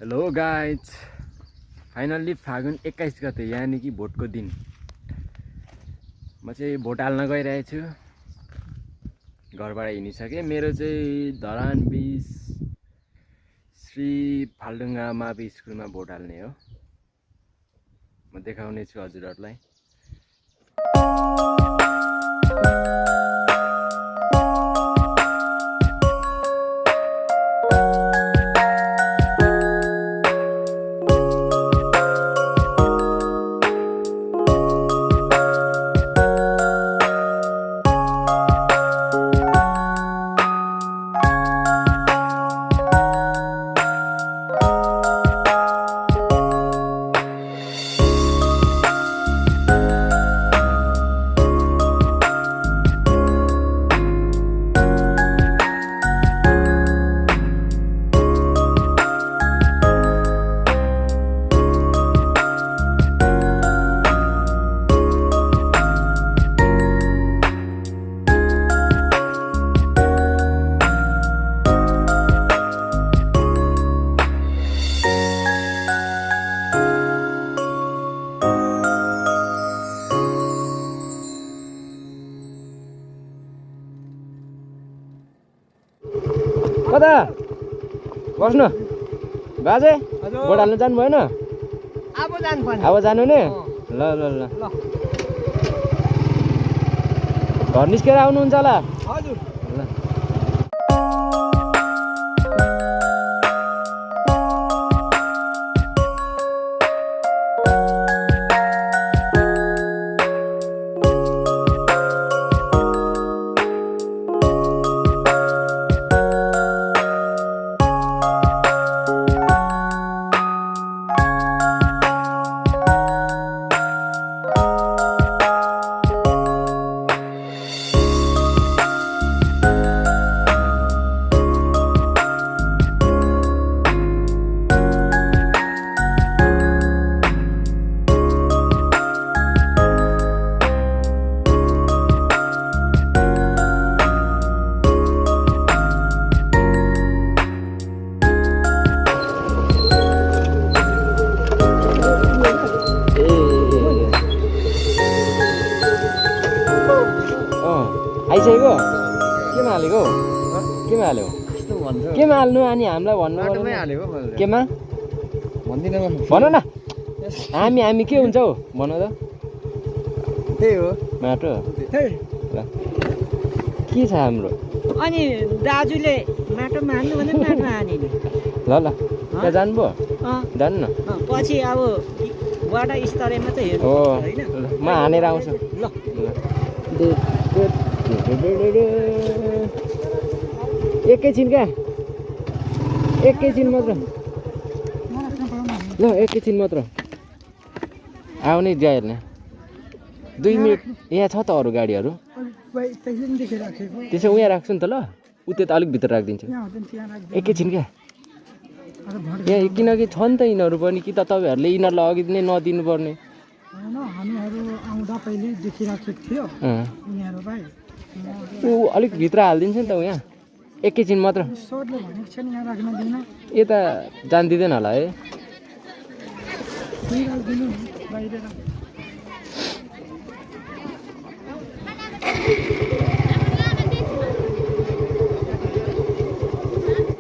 Hello guys, finally फागुन 21 गते यानि कि भोटको दिन म चाहिँ भोट हाल्न गइरहेको छु। घरबाट हिँडिसकेँ। मेरो चाहिँ धरान 20 श्री फाल्डुङ्गा मावि स्कुलमा भोट हाल्ने हो। म देखाउने छु हजुरहरूलाई। कता बस्नु बाजे? भोट हाल्नु जानु भएन? अब जानु नि? ल ल ल घर निस्केर आउनुहुन्छ होला? हजुर। आइसकेको? केमा हालेको? केमा हाल्यो? केमा हाल्नु? अनि हामीलाई भन्नु केमा भन न। हामी के हुन्छ हौ भन त। त्यही हो माटो के छ हाम्रो? अनि दाजुले माटोमा हान्नु भने माटो हाने नि। ल ल त्यहाँ जानुभयो? जानु न। पछि अब वडा स्तरमा त हेर्नु हो हैन। म हानेर आउँछु। ल एकैछिन क्या, एकैछिन मात्र। ल एकैछिन मात्र आउने जा हेर्ने। 2 मिनट यहाँ छ त अरू गाडीहरू। त्यसो उहाँ राख्छु नि त। ल उतै त अलिक भित्र राखिदिन्छु। एकैछिन क्या यहाँ, किनकि छ नि त यिनीहरू पनि। कि त तपाईँहरूले यिनीहरूलाई अघि नै नदिनु पर्ने? हामीहरू आउँदा पहिले देखिराखेको थियो यिनीहरूलाई। ऊ अलिक भित्र हालिदिन्छ नि त यहाँ। एकैछिन मात्र। सरले भनेको छ नि यहाँ राख्न दिनु। यता जान दिँदैन होला है? बाहिर